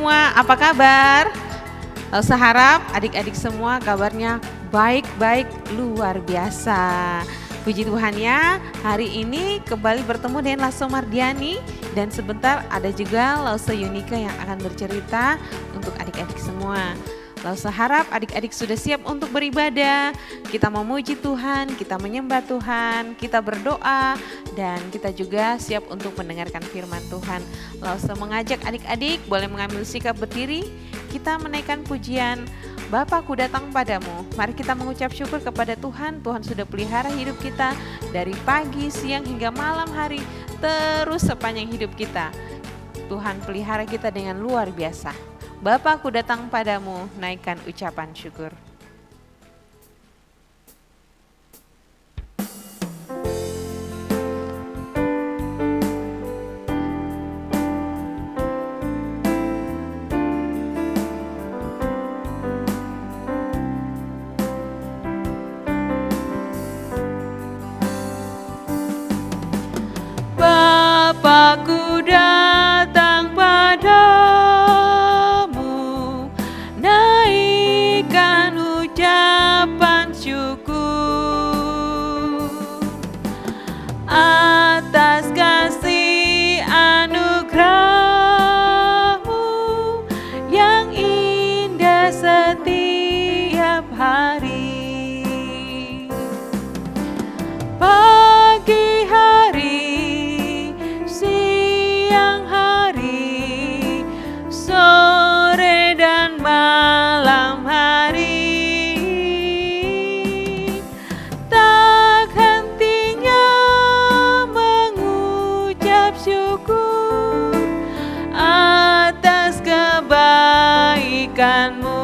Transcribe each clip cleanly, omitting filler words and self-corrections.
semua, apa kabar? Saya harap adik-adik semua kabarnya baik-baik luar biasa. Puji Tuhan ya, hari ini kembali bertemu dengan Lasso Mardiani dan sebentar ada juga Lasso Yunika yang akan bercerita untuk adik-adik semua. Lasso harap adik-adik sudah siap untuk beribadah, kita memuji Tuhan, kita menyembah Tuhan, kita berdoa, dan kita juga siap untuk mendengarkan firman Tuhan. Lasso mengajak adik-adik boleh mengambil sikap berdiri, kita menaikkan pujian, Bapakku datang padamu. Mari kita mengucap syukur kepada Tuhan. Tuhan sudah pelihara hidup kita dari pagi, siang hingga malam hari, terus sepanjang hidup kita. Tuhan pelihara kita dengan luar biasa. Bapakku datang padamu, naikkan ucapan syukur. Bapakku datang padamu, naikkan ucapan syukur atas kasih anugerah-Mu yang indah setiap hari. Pagi hari, siang hari, sore dan malam hari, tak hentinya mengucap syukur atas kebaikan-Mu.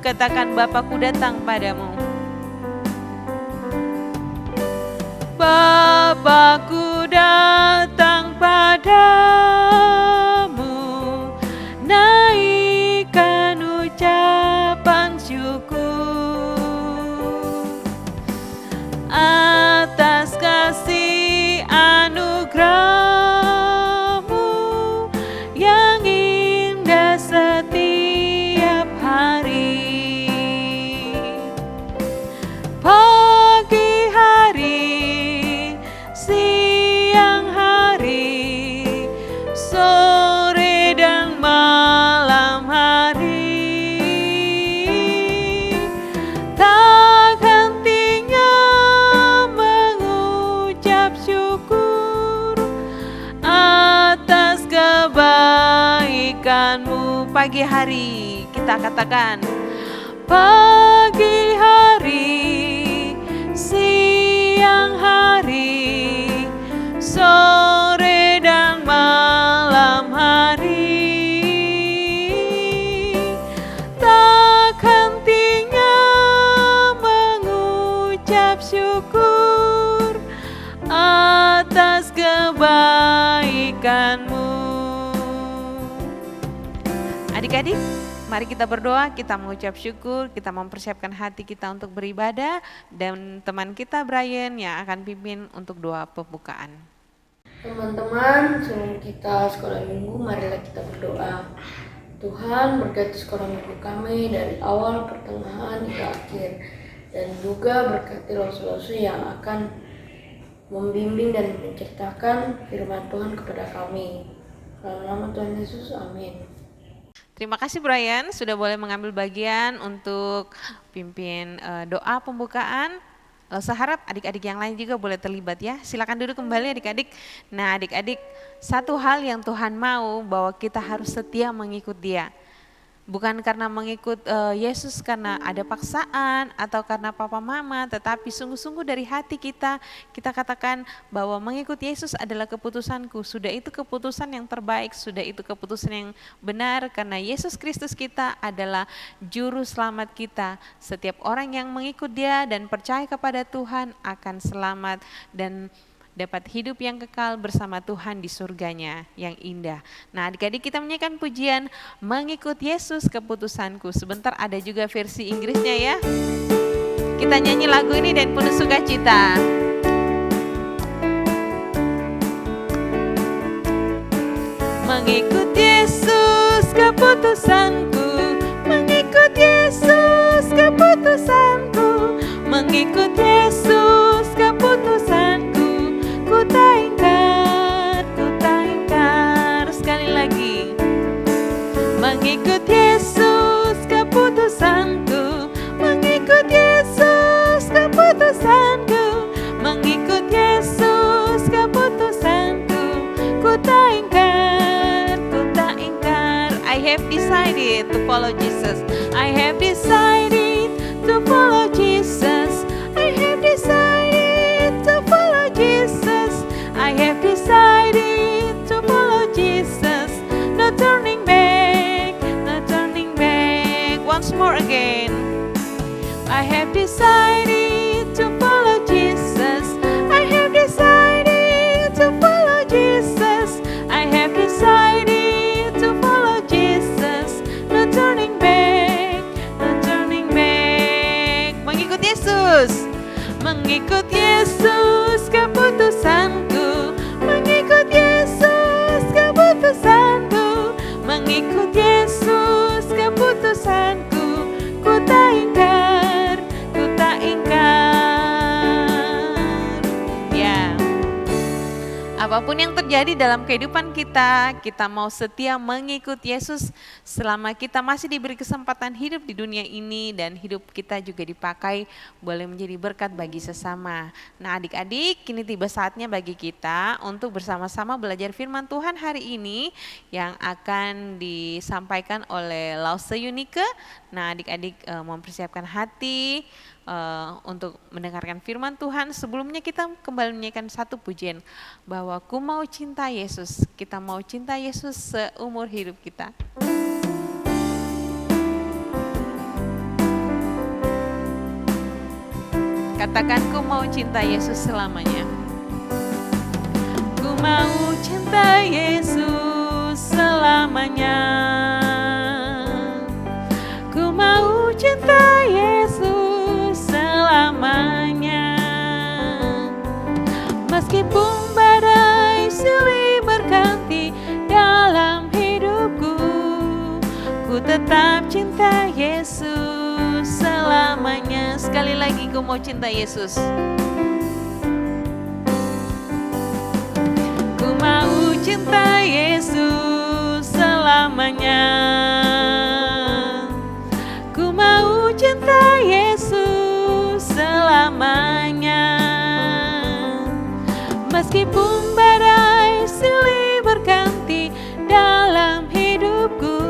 Katakan, Bapakku datang padamu. Bapakku datang padamu, naikkan ucapan syukur atas kasih anugerah-Mu yang indah setiap hari. Pagi hari, siang hari, sore dan malam hari, tak hentinya mengucap syukur atas kebaikan-Mu. Pagi hari kita katakan, pagi hari, siang hari, sore dan malam hari, tak hentinya mengucap syukur atas kebaikan-Mu. Adik-adik, mari kita berdoa, kita mengucap syukur, kita mempersiapkan hati kita untuk beribadah, dan teman kita Brian yang akan pimpin untuk doa pembukaan. Teman-teman, sebelum kita sekolah minggu, marilah kita berdoa. Tuhan, berkati sekolah minggu kami dari awal, pertengahan, hingga akhir. Dan juga berkati lasu-lasu yang akan membimbing dan menceritakan firman Tuhan kepada kami. Dalam nama Tuhan Yesus, amin. Terima kasih Brian sudah boleh mengambil bagian untuk pimpin doa pembukaan. Saya harap adik-adik yang lain juga boleh terlibat ya. Silakan duduk kembali adik-adik. Nah adik-adik, satu hal yang Tuhan mau bahwa kita harus setia mengikut Dia. Bukan karena mengikut Yesus karena ada paksaan atau karena papa mama, tetapi sungguh-sungguh dari hati kita katakan bahwa mengikut Yesus adalah keputusanku. Sudah itu keputusan yang terbaik, sudah itu keputusan yang benar karena Yesus Kristus kita adalah juru selamat kita. Setiap orang yang mengikut Dia dan percaya kepada Tuhan akan selamat dan dapat hidup yang kekal bersama Tuhan di surganya yang indah. Nah adik-adik, kita menyanyikan pujian Mengikut Yesus Keputusanku. Sebentar ada juga versi Inggrisnya ya. Kita nyanyi lagu ini dan penuh sukacita. Mengikut Yesus keputusanku mengikut Yesus, keputusanku mengikut Yesus, keputusanku ku tak ingkar, sekali lagi. Mengikut Yesus, keputusanku mengikut Yesus, keputusanku mengikut Yesus, keputusanku ku tak ingkar, I have decided to follow Jesus, I have decided to follow Jesus, I have decided to follow Jesus, I have decided to follow Jesus, no turning back, no turning back. Once more again, I have decided to follow Jesus, I have decided to follow Jesus, I have decided to follow Jesus, no turning back, no turning back. Mengikut Yesus, mengikut Yesus, keputusanku mengikut Yesus, keputusanku mengikut Yesus, keputusanku ku tak ingkar, ya. Apapun yang terjadi dalam kehidupan kita, kita mau setia mengikut Yesus selama kita masih diberi kesempatan hidup di dunia ini, dan hidup kita juga dipakai boleh menjadi berkat bagi sesama. Nah adik-adik, kini tiba saatnya bagi kita untuk bersama-sama belajar firman Tuhan hari ini yang akan disampaikan oleh Lause Yunike. Nah adik-adik mempersiapkan hati untuk mendengarkan firman Tuhan. Sebelumnya kita kembali menyanyikan satu pujian, bahwa ku mau cinta Yesus, kita mau cinta Yesus seumur hidup kita. Katakan, ku mau cinta Yesus selamanya. Ku mau cinta Yesus selamanya. Ku mau cinta Yesus selamanya. Meskipun badai silih berganti dalam hidupku, ku tetap cinta Yesus selamanya. Sekali lagi, ku mau cinta Yesus. Ku mau cinta Yesus selamanya. Ku mau cinta Yesus selamanya. Meskipun badai silih berganti dalam hidupku,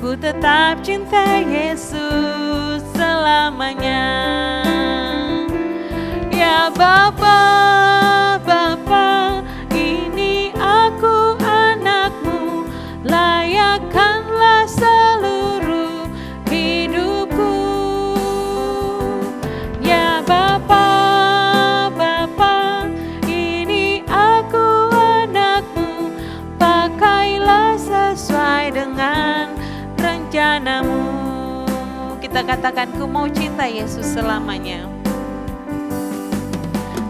ku tetap cinta Yesus selamanya. Ya Bapa, Bapa, ini aku anakmu, layakkanlah seluruh hidupku. Ya Bapa, Bapa, ini aku anakmu, pakailah sesuai dengan rencanamu. Kita katakan, ku mau cinta Yesus selamanya.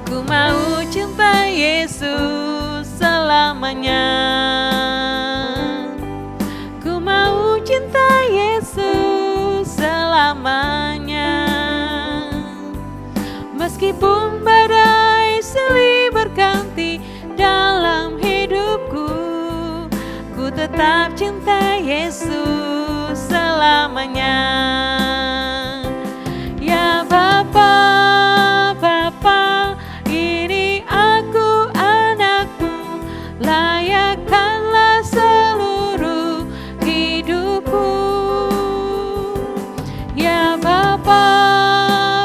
Ku mau cinta Yesus selamanya. Ku mau cinta Yesus selamanya. Meskipun badai silih berganti dalam hidupku, ku tetap cinta Yesus selamanya. Ya Bapa, Bapa, ini aku anakmu, layakkanlah seluruh hidupku. Ya Bapa,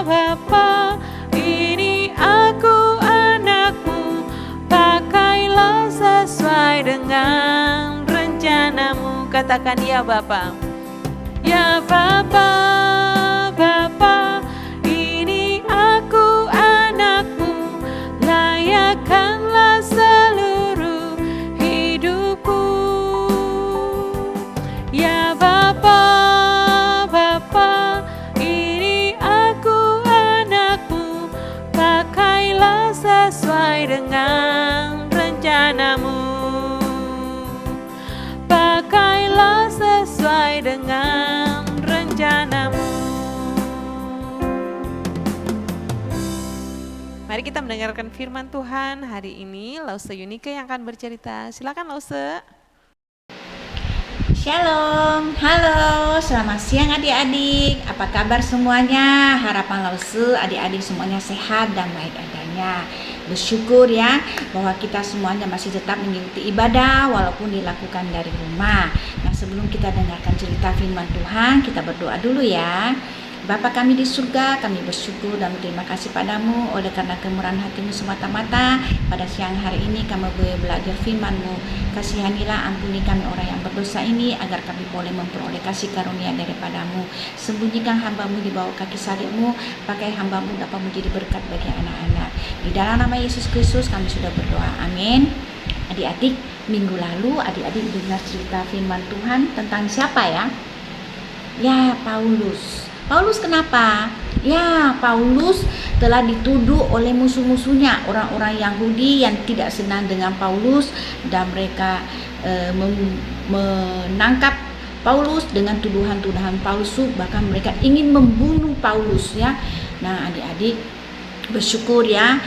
Bapa, ini aku anakmu, pakailah sesuai dengan rencanamu. Katakan, ya Bapa. Ya Bapa, Bapa, ini aku anakmu, layakkanlah seluruh hidupku. Ya Bapa, Bapa, ini aku anakmu, pakailah sesuai dengan rencanamu. Pakailah dengan rencanamu. Mari kita mendengarkan firman Tuhan hari ini. Lause Yunike yang akan bercerita. Silakan Lause. Shalom, halo, selamat siang adik-adik. Apa kabar semuanya? Harapan Lause adik-adik semuanya sehat dan baik adanya. Bersyukur ya bahwa kita semuanya masih tetap mengikuti ibadah walaupun dilakukan dari rumah. Nah, sebelum kita dengarkan cerita firman Tuhan, kita berdoa dulu ya. Bapa kami di surga, kami bersyukur dan berterima kasih padamu oleh karena kemurahan hatimu semata-mata. Pada siang hari ini kami boleh belajar firman-Mu. Kasihanilah, ampuni kami orang yang berdosa ini, agar kami boleh memperoleh kasih karunia daripadamu. Sembunyikan hamba-Mu di bawah kaki salib-Mu, pakai hamba-Mu dapat menjadi berkat bagi anak-anak. Di dalam nama Yesus Kristus kami sudah berdoa, amin. Adik-adik, minggu lalu adik-adik dengar cerita firman Tuhan tentang siapa ya? Ya, Paulus. Paulus kenapa? Ya, Paulus telah dituduh oleh musuh-musuhnya, orang-orang Yahudi yang tidak senang dengan Paulus, dan mereka menangkap Paulus dengan tuduhan-tuduhan palsu, bahkan mereka ingin membunuh Paulus ya. Nah, adik-adik bersyukur ya,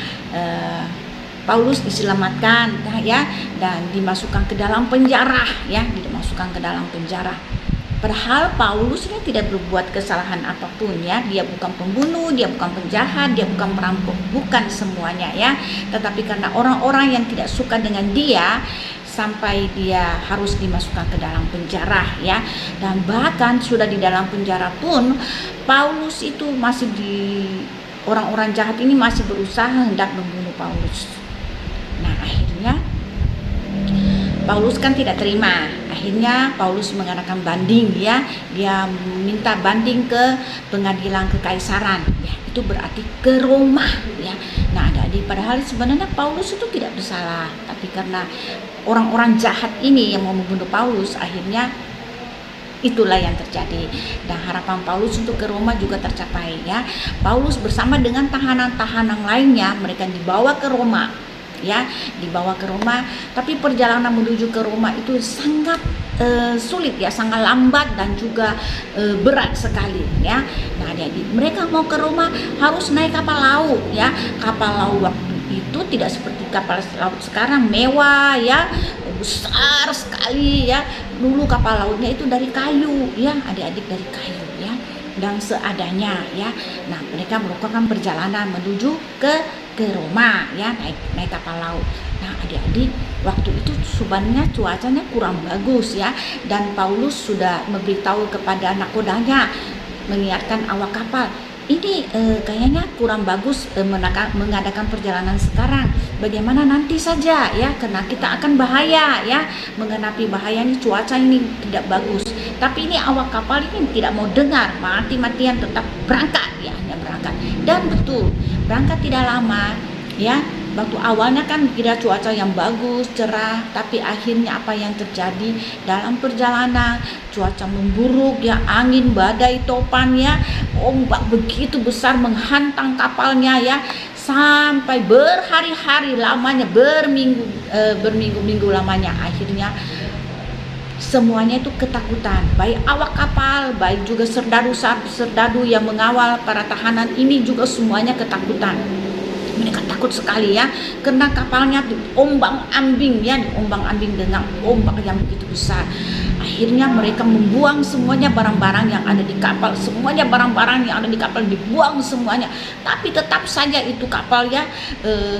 Paulus diselamatkan ya, dan dimasukkan ke dalam penjara ya, dimasukkan ke dalam penjara. Padahal Paulus ini tidak berbuat kesalahan apapun ya. Dia bukan pembunuh, dia bukan penjahat, dia bukan perampok, bukan semuanya ya. Tetapi karena orang-orang yang tidak suka dengan dia, sampai dia harus dimasukkan ke dalam penjara ya. Dan bahkan sudah di dalam penjara pun Paulus itu masih orang-orang jahat ini masih berusaha hendak membunuh Paulus. Nah, akhirnya Paulus kan tidak terima. Akhirnya Paulus mengadakan banding ya. Dia minta banding ke pengadilan kekaisaran. Ya, itu berarti ke Roma ya. Nah, padahal sebenarnya Paulus itu tidak bersalah, tapi karena orang-orang jahat ini yang mau membunuh Paulus, akhirnya itulah yang terjadi. Dan harapan Paulus untuk ke Roma juga tercapai ya. Paulus bersama dengan tahanan-tahanan lainnya, mereka dibawa ke Roma. Ya, dibawa ke Roma, tapi perjalanan menuju ke Roma itu sangat sulit ya, sangat lambat dan juga berat sekali ya. Nah, jadi mereka mau ke Roma harus naik kapal laut ya. Kapal laut waktu itu tidak seperti kapal laut sekarang mewah ya, besar sekali ya. Dulu kapal lautnya itu dari kayu ya, adik-adik, dari kayu ya, dan seadanya ya. Nah, mereka melakukan perjalanan menuju ke Roma ya, naik kapal laut. Nah, adik-adik, waktu itu sebenarnya cuacanya kurang bagus ya, dan Paulus sudah memberitahu kepada nakodanya, mengingatkan awak kapal, ini kayaknya kurang bagus mengadakan perjalanan sekarang. Bagaimana nanti saja ya, karena kita akan bahaya ya, menghadapi bahaya ini, cuaca ini tidak bagus. Tapi ini awak kapal ini tidak mau dengar, mati-matian tetap berangkat ya, hanya berangkat. Dan betul, berangkat tidak lama ya. Waktu awalnya kan kira cuaca yang bagus, cerah, tapi akhirnya apa yang terjadi dalam perjalanan, cuaca memburuk ya, angin badai topan ya, ombak begitu besar menghantam kapalnya ya, sampai berhari-hari lamanya, berminggu-minggu lamanya. Akhirnya semuanya itu ketakutan, baik awak kapal, baik juga serdadu yang mengawal para tahanan ini juga semuanya ketakutan. Mereka takut sekali ya, karena kapalnya diombang-ambing ya, diombang-ambing dengan ombak yang begitu besar. Akhirnya mereka membuang semuanya barang-barang yang ada di kapal, semuanya barang-barang yang ada di kapal dibuang semuanya. Tapi tetap saja itu kapal ya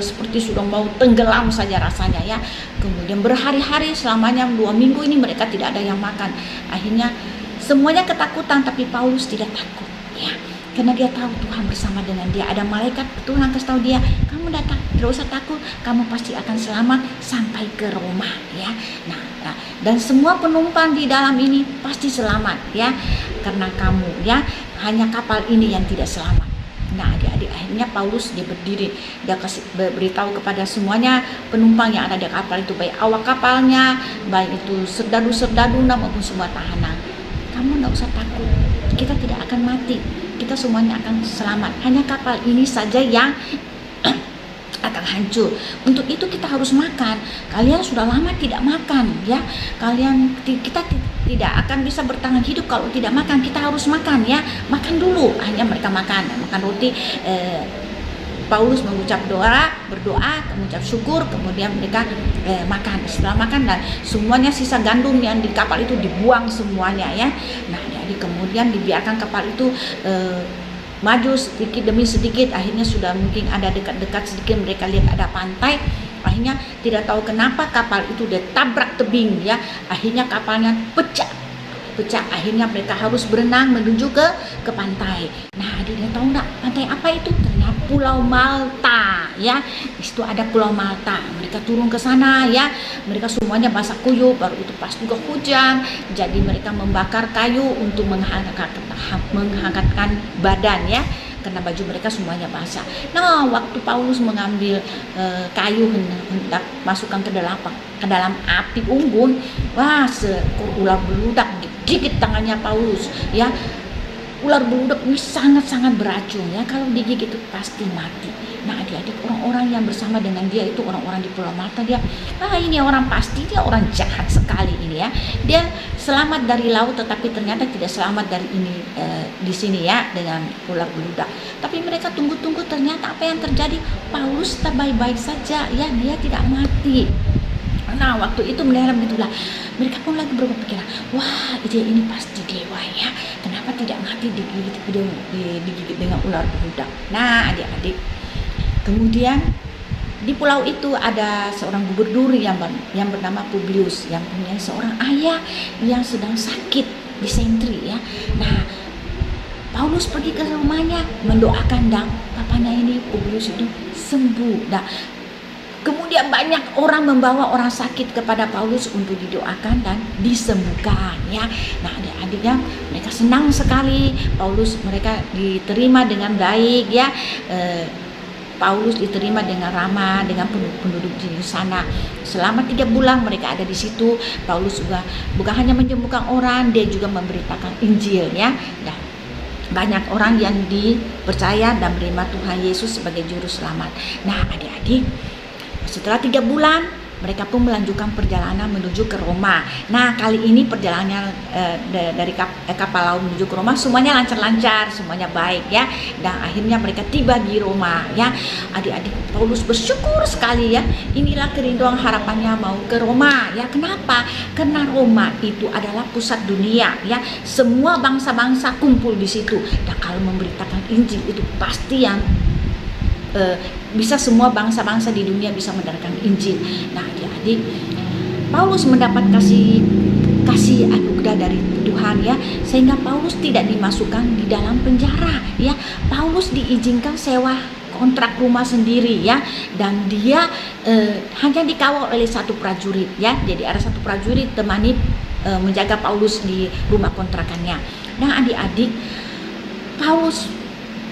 seperti sudah mau tenggelam saja rasanya ya. Kemudian berhari-hari, selamanya 2 minggu ini mereka tidak ada yang makan. Akhirnya semuanya ketakutan, tapi Paulus tidak takut ya, karena dia tahu Tuhan bersama dengan dia. Ada malaikat Tuhan kasih tahu dia, kamu datang, tidak usah takut, kamu pasti akan selamat sampai ke Roma ya. Nah, dan semua penumpang di dalam ini pasti selamat ya, karena kamu ya, hanya kapal ini yang tidak selamat. Nah, adik-adik, akhirnya Paulus dia berdiri, dia kasih beritahu kepada semuanya penumpang yang ada di kapal itu, baik awak kapalnya, baik itu serdadu-serdadu maupun semua tahanan, kamu tidak usah takut, kita tidak akan mati, kita semuanya akan selamat. Hanya kapal ini saja yang akan akan hancur. Untuk itu kita harus makan. Kalian sudah lama tidak makan, ya. Kita tidak akan bisa bertahan hidup kalau tidak makan. Kita harus makan, ya. Makan dulu. Akhirnya mereka makan roti. Paulus berdoa, mengucap syukur, kemudian mereka makan. Setelah makan, dan semuanya sisa gandum yang di kapal itu dibuang semuanya, ya. Nah, jadi kemudian dibiarkan kapal itu maju sedikit demi sedikit. Akhirnya sudah mungkin ada dekat-dekat sedikit, mereka lihat ada pantai. Akhirnya tidak tahu kenapa kapal itu ditabrak tebing, ya. Akhirnya kapalnya pecah. Akhirnya mereka harus berenang menuju ke pantai. Nah, dia tahu enggak pantai apa itu? Ternyata Pulau Malta, ya. Di situ ada Pulau Malta. Mereka turun ke sana, ya. Mereka semuanya basah kuyup, baru itu pas juga hujan. Jadi mereka membakar kayu untuk menghangatkan badan, ya. Karena baju mereka semuanya basah. Nah, waktu Paulus mengambil kayu hendak masukkan ke dalam api unggun, wah, seekor ular beludak gigit tangannya Paulus, ya. Ular beludak ini sangat-sangat beracun, ya. Kalau digigit itu pasti mati. Nah, adik-adik, orang-orang yang bersama dengan dia itu orang-orang di Pulau Malta, dia ini orang pasti dia orang jahat sekali ini, ya. Dia selamat dari laut, tetapi ternyata tidak selamat dari ini di sini, ya, dengan ular beludak. Tapi mereka tunggu-tunggu, ternyata apa yang terjadi? Paulus tak baik-baik saja, ya, dia tidak mati. Nah, waktu itu begitulah, mereka pun lagi berpikir, wah, ide ini pasti dewa, ya. Kenapa tidak mati digigit dengan ular beludak? Nah, adik-adik, kemudian di pulau itu ada seorang gubernur yang bernama Publius, yang punya seorang ayah yang sedang sakit disentri, ya. Nah, Paulus pergi ke rumahnya mendoakan, dan papanya ini Publius itu sembuh. Nah, kemudian banyak orang membawa orang sakit kepada Paulus untuk didoakan dan disembuhkan, ya. Nah, adik-adiknya mereka senang sekali. Mereka diterima dengan baik, ya. Paulus diterima dengan ramah dengan penduduk di sana. Selama 3 bulan mereka ada di situ. Paulus juga bukan hanya menyembuhkan orang, dia juga memberitakan Injil, ya. Nah, banyak orang yang dipercaya dan menerima Tuhan Yesus sebagai juru selamat. Nah, adik-adik, setelah 3 bulan mereka pun melanjutkan perjalanan menuju ke Roma. Nah, kali ini perjalanan dari kapal laut menuju ke Roma semuanya lancar-lancar, semuanya baik, ya. Dan akhirnya mereka tiba di Roma, ya. Adik-adik, Paulus bersyukur sekali, ya. Inilah kerinduan harapannya mau ke Roma, ya. Kenapa? Karena Roma itu adalah pusat dunia, ya. Semua bangsa-bangsa kumpul di situ. Dan kalau memberitakan Injil itu pasti yang bisa semua bangsa-bangsa di dunia bisa mendengarkan Injil. Nah, adik-adik, Paulus mendapat kasih anugerah dari Tuhan, ya, sehingga Paulus tidak dimasukkan di dalam penjara, ya. Paulus diizinkan sewa kontrak rumah sendiri, ya, dan dia hanya dikawal oleh satu prajurit, ya. Jadi ada satu prajurit temani menjaga Paulus di rumah kontrakannya. Nah, adik-adik, Paulus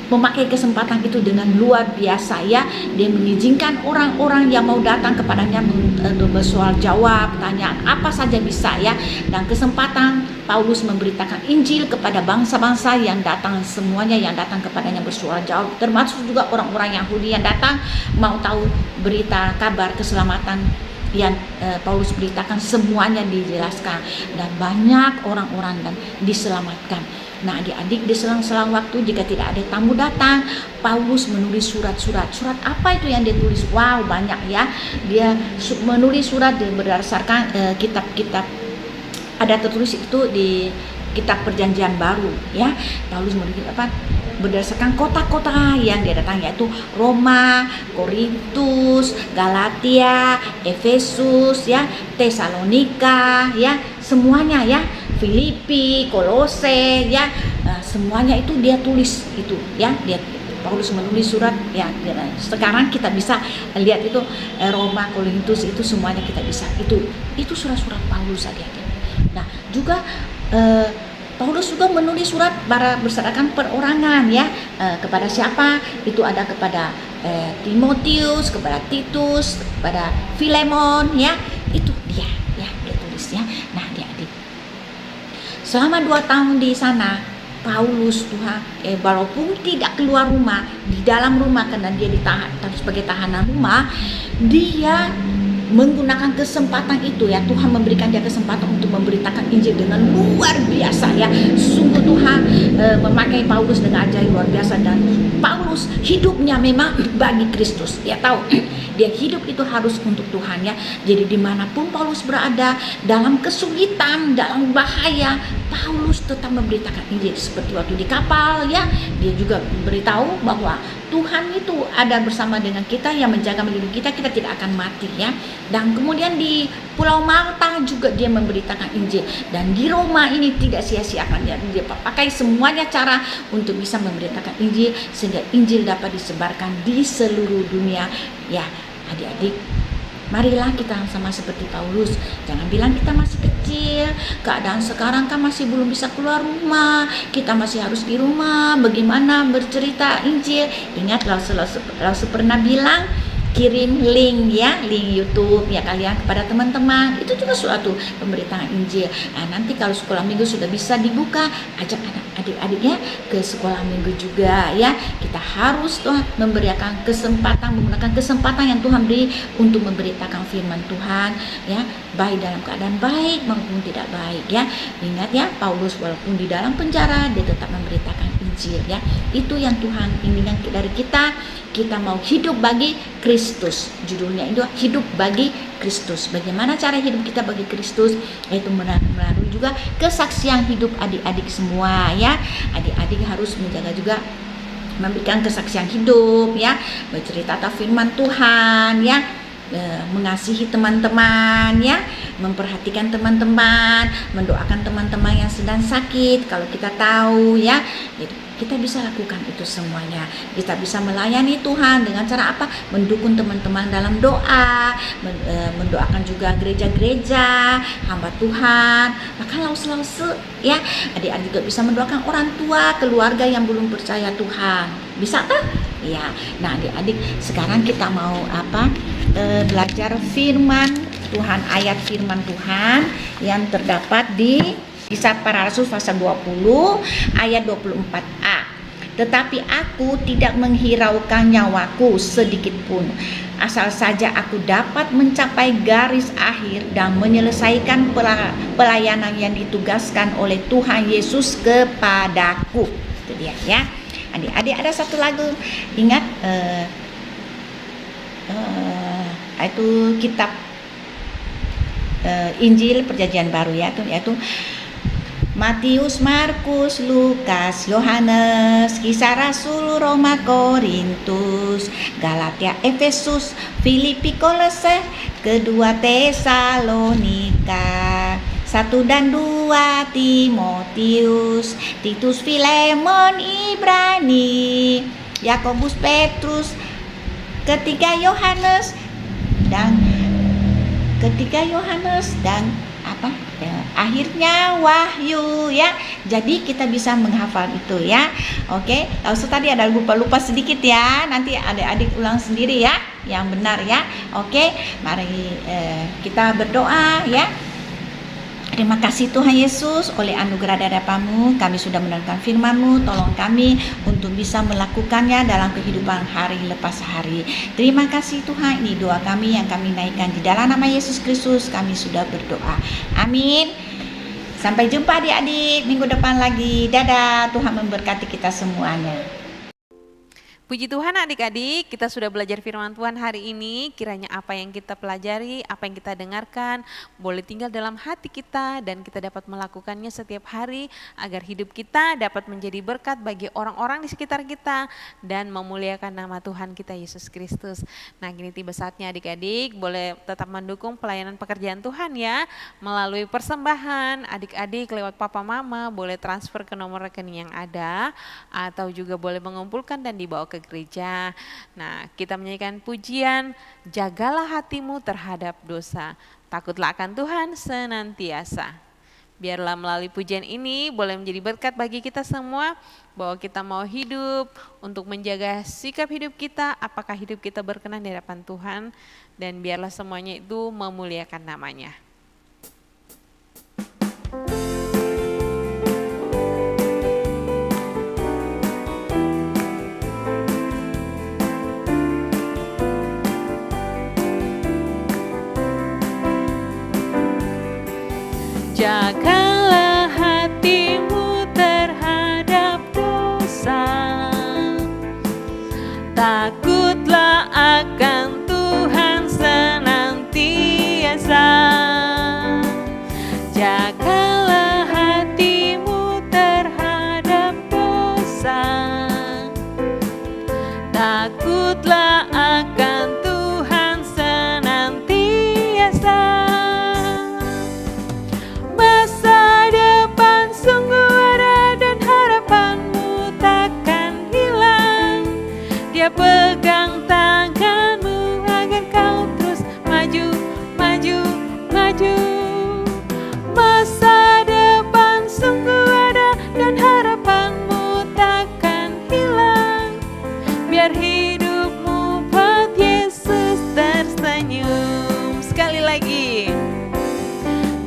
memakai kesempatan itu dengan luar biasa, ya. Dia mengizinkan orang-orang yang mau datang kepadanya untuk bersoal jawab, tanya apa saja bisa, ya. Dan kesempatan Paulus memberitakan Injil kepada bangsa-bangsa yang datang, semuanya yang datang kepadanya bersoal jawab, termasuk juga orang-orang Yahudi yang datang mau tahu berita kabar keselamatan yang Paulus beritakan, semuanya dijelaskan dan banyak orang-orang dan diselamatkan. Nah, adik-adik, di selang-selang waktu jika tidak ada tamu datang, Paulus menulis surat-surat. Surat apa itu yang dia tulis? Wow, banyak, ya. Dia menulis surat berdasarkan kitab-kitab. Ada tertulis itu di kitab Perjanjian Baru, ya. Paulus menulis berdasarkan kota-kota yang dia datang, yaitu Roma, Korintus, Galatia, Efesus, ya, Tesalonika, ya, semuanya, ya. Filipi, Kolose, ya, semuanya itu dia tulis itu, ya. Paulus menulis surat, ya. Sekarang kita bisa lihat itu Roma, Korintus, itu semuanya kita bisa. Itu surat-surat Paulus saja. Nah, juga Paulus juga menulis surat berdasarkan perorangan, ya. Kepada siapa? Itu ada kepada Timotius, kepada Titus, kepada Filemon, ya. Itu dia tulis, ya. Nah, selama 2 tahun di sana, Paulus Tuhan, walaupun tidak keluar rumah, di dalam rumah karena dia ditahan sebagai tahanan rumah, dia menggunakan kesempatan itu ya. Tuhan memberikan dia kesempatan untuk memberitakan Injil dengan luar biasa ya. Sungguh Tuhan memakai Paulus dengan ajaib luar biasa, dan Paulus hidupnya memang bagi Kristus. Dia tahu dia hidup itu harus untuk Tuhan ya. Jadi dimanapun Paulus berada, dalam kesulitan, dalam bahaya, Paulus tetap memberitakan Injil. Seperti waktu di kapal ya, dia juga beritahu bahwa Tuhan itu ada bersama dengan kita, yang menjaga melindungi kita, kita tidak akan mati ya. Dan kemudian di Pulau Malta juga dia memberitakan Injil, dan di Roma ini tidak sia-siakan ya. Dia pakai semuanya cara untuk bisa memberitakan Injil sehingga Injil dapat disebarkan di seluruh dunia ya. Adik-adik, marilah kita sama seperti Paulus. Jangan bilang kita masih kecil, keadaan sekarang kan masih belum bisa keluar rumah, kita masih harus di rumah, bagaimana bercerita Injil. Ingat Rasul pernah bilang, kirim link ya, link YouTube ya kalian kepada teman-teman. Itu juga suatu pemberitaan Injil. Nah, nanti kalau sekolah minggu sudah bisa dibuka, ajak adik-adiknya ke sekolah minggu juga ya. Kita harus memberikan kesempatan, menggunakan kesempatan yang Tuhan beri untuk memberitakan firman Tuhan ya, baik dalam keadaan baik maupun tidak baik ya. Ingat ya, Paulus walaupun di dalam penjara dia tetap memberitakan Injil ya. Itu yang Tuhan inginkan dari kita. Kita mau hidup bagi Kristus. Judulnya itu hidup bagi Kristus. Bagaimana cara hidup kita bagi Kristus? Yaitu melalui juga kesaksian hidup adik-adik semua ya. Adik-adik harus menjaga juga, memberikan kesaksian hidup ya, bercerita tentang firman Tuhan ya, mengasihi teman-teman ya, memperhatikan teman-teman, mendoakan teman-teman yang sedang sakit kalau kita tahu ya. Jadi kita bisa lakukan itu semuanya. Kita bisa melayani Tuhan dengan cara apa? Mendukung teman-teman dalam doa, mendoakan juga gereja-gereja, hamba Tuhan. Bahkan lause-lause ya, adik-adik juga bisa mendoakan orang tua, keluarga yang belum percaya Tuhan. Bisa tak? Ya. Nah, adik-adik, sekarang kita mau apa? Belajar firman Tuhan, ayat firman Tuhan yang terdapat di Kisah Para Rasul pasal 20 ayat 24a. Tetapi aku tidak menghiraukan nyawaku sedikit pun, asal saja aku dapat mencapai garis akhir dan menyelesaikan pelayanan yang ditugaskan oleh Tuhan Yesus kepadaku. Itu dia ya. Adik-adik, ada satu lagu, ingat itu kitab Injil Perjanjian Baru ya, yaitu Matius, Markus, Lukas, Yohanes, Kisah Rasul, Roma, Korintus, Galatia, Efesus, Filipi, Kolose, kedua Tesalonika, 1 dan 2 Timotius, Titus, Filemon, Ibrani, Yakobus, Petrus, ketiga Yohanes dan apa? Akhirnya Wahyu ya. Jadi kita bisa menghafal itu ya. Oke, lalu tadi ada lupa sedikit ya. Nanti adik-adik ulang sendiri ya, yang benar ya. Oke, mari kita berdoa ya. Terima kasih Tuhan Yesus, oleh anugerah dari Bapa-Mu kami sudah mendengarkan firman-Mu. Tolong kami untuk bisa melakukannya dalam kehidupan hari lepas hari. Terima kasih Tuhan, ini doa kami yang kami naikkan di dalam nama Yesus Kristus. Kami sudah berdoa. Amin. Sampai jumpa adik-adik minggu depan lagi. Dadah, Tuhan memberkati kita semuanya. Puji Tuhan adik-adik, kita sudah belajar firman Tuhan hari ini. Kiranya apa yang kita pelajari, apa yang kita dengarkan, boleh tinggal dalam hati kita dan kita dapat melakukannya setiap hari agar hidup kita dapat menjadi berkat bagi orang-orang di sekitar kita dan memuliakan nama Tuhan kita Yesus Kristus. Nah, kini tiba saatnya adik-adik boleh tetap mendukung pelayanan pekerjaan Tuhan ya, melalui persembahan. Adik-adik lewat papa mama boleh transfer ke nomor rekening yang ada, atau juga boleh mengumpulkan dan dibawa ke gereja. Nah, kita menyanyikan pujian, jagalah hatimu terhadap dosa, takutlah akan Tuhan senantiasa. Biarlah melalui pujian ini boleh menjadi berkat bagi kita semua, bahwa kita mau hidup untuk menjaga sikap hidup kita, apakah hidup kita berkenan di hadapan Tuhan, dan biarlah semuanya itu memuliakan namanya. Jagalah hatimu terhadap dosa, takutlah akan Tuhan senantiasa. Jagalah hatimu terhadap dosa, takutlah akan Tuhan senantiasa. Masa depan sungguh ada dan harapanmu takkan hilang. Dia pegang tanganmu agar kau terus maju, maju, maju. Masa depan sungguh ada dan harapanmu takkan hilang. Biar hidupmu buat Yesus tersenyum. Sekali lagi.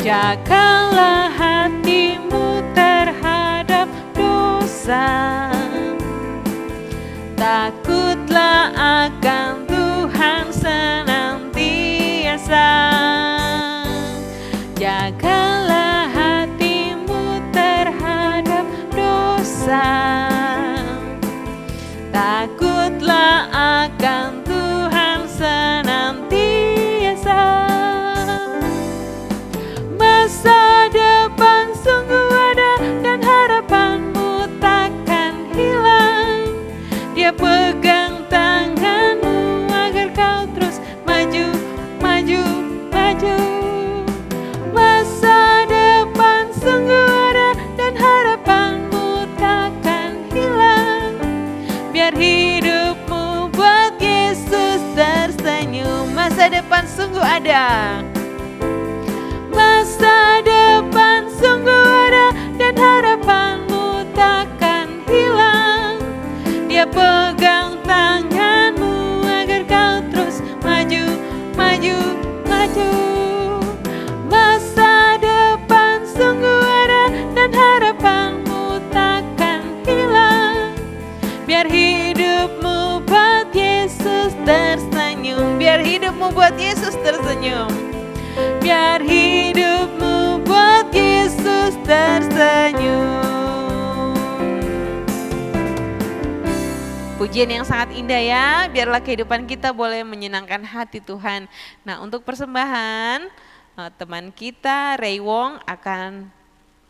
Jagalah hatimu terhadap dosa, takutlah akan Tuhan senantiasa. Jagalah hatimu terhadap dosa, takutlah akan Tuhan senantiasa. Masa depan sungguh ada dan harapanmu takkan hilang. Dia pegang tanganmu agar kau terus maju, maju, maju. Masa depan sungguh ada dan harapanmu takkan hilang. Biar hidupmu buat Yesus tersenyum. Masa depan sungguh ada. Masa depan sungguh ada dan harapanmu takkan hilang. Dia pegang tanganmu agar kau terus maju, maju, maju. Masa depan sungguh ada dan harapanmu takkan hilang. Biar hidupmu buat Yesus tersenyum. Biar hidupmu buat Yesus tersenyum. Biar hidupmu buat Yesus tersenyum. Pujian yang sangat indah ya. Biarlah kehidupan kita boleh menyenangkan hati Tuhan. Nah, untuk persembahan, teman kita Ray Wong akan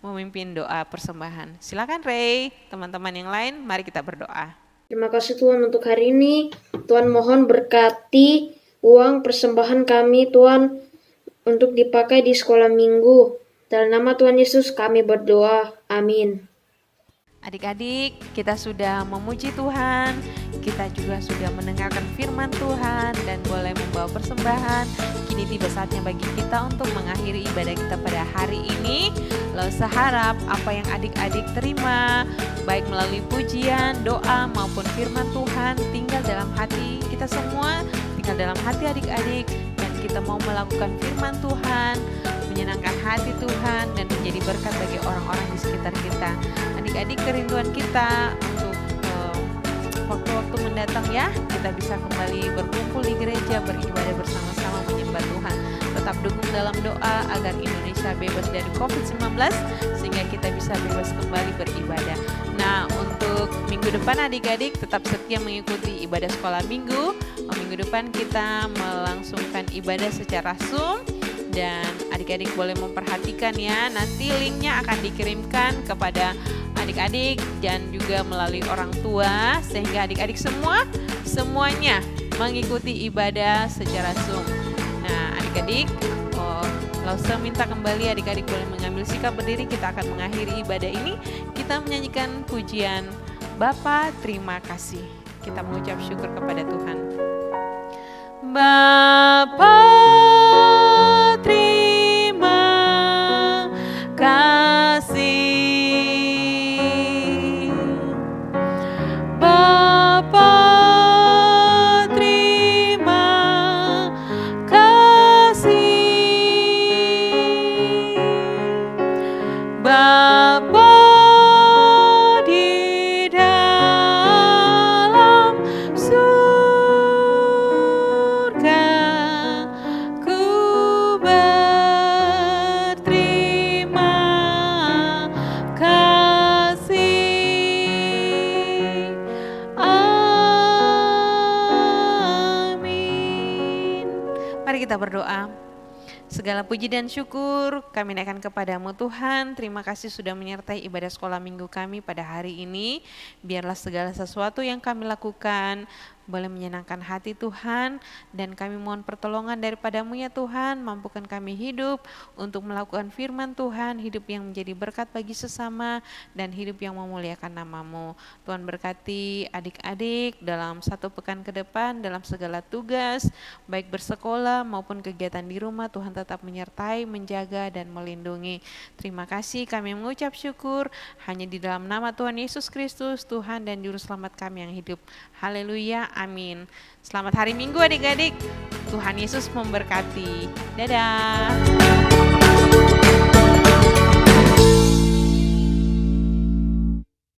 memimpin doa persembahan. Silakan Ray, teman-teman yang lain, mari kita berdoa. Terima kasih Tuhan untuk hari ini. Tuhan mohon berkati uang persembahan kami Tuhan untuk dipakai di sekolah minggu. Dalam nama Tuhan Yesus kami berdoa. Amin. Adik-adik, kita sudah memuji Tuhan, kita juga sudah mendengarkan firman Tuhan dan boleh membawa persembahan. Kini tiba saatnya bagi kita untuk mengakhiri ibadah kita pada hari ini. Lalu seharap apa yang adik-adik terima, baik melalui pujian, doa maupun firman Tuhan, tinggal dalam hati kita semua, tinggal dalam hati adik-adik, dan kita mau melakukan firman Tuhan, menyenangkan hati Tuhan dan menjadi berkat bagi orang-orang di sekitar kita. Adik-adik, kerinduan kita untuk waktu-waktu mendatang ya, kita bisa kembali berkumpul di gereja, beribadah bersama-sama menyembah Tuhan. Tetap dukung dalam doa agar Indonesia bebas dari COVID-19 sehingga kita bisa bebas kembali beribadah. Nah, untuk minggu depan adik-adik tetap setia mengikuti ibadah sekolah minggu. Minggu depan kita melangsungkan ibadah secara Zoom. Dan adik-adik boleh memperhatikan ya, nanti linknya akan dikirimkan kepada adik-adik dan juga melalui orang tua, sehingga adik-adik semuanya mengikuti ibadah secara Zoom. Nah adik-adik, lalu saya minta kembali adik-adik boleh mengambil sikap berdiri. Kita akan mengakhiri ibadah ini, kita menyanyikan pujian Bapa terima kasih. Kita mengucap syukur kepada Tuhan. Bapa terima kasih, Bapa terima kasih, Bapa di dalam surga. Mari kita berdoa. Segala puji dan syukur kami naikkan kepadamu Tuhan. Terima kasih sudah menyertai ibadah sekolah minggu kami pada hari ini. Biarlah segala sesuatu yang kami lakukan boleh menyenangkan hati Tuhan, dan kami mohon pertolongan daripadamu ya Tuhan. Mampukan kami hidup untuk melakukan firman Tuhan, hidup yang menjadi berkat bagi sesama dan hidup yang memuliakan namamu. Tuhan berkati adik-adik dalam 1 pekan ke depan, dalam segala tugas baik bersekolah maupun kegiatan di rumah. Tuhan tetap menyertai, menjaga dan melindungi. Terima kasih, kami mengucap syukur hanya di dalam nama Tuhan Yesus Kristus, Tuhan dan Juru Selamat kami yang hidup. Haleluya, amin. Selamat hari Minggu adik-adik. Tuhan Yesus memberkati. Dadah.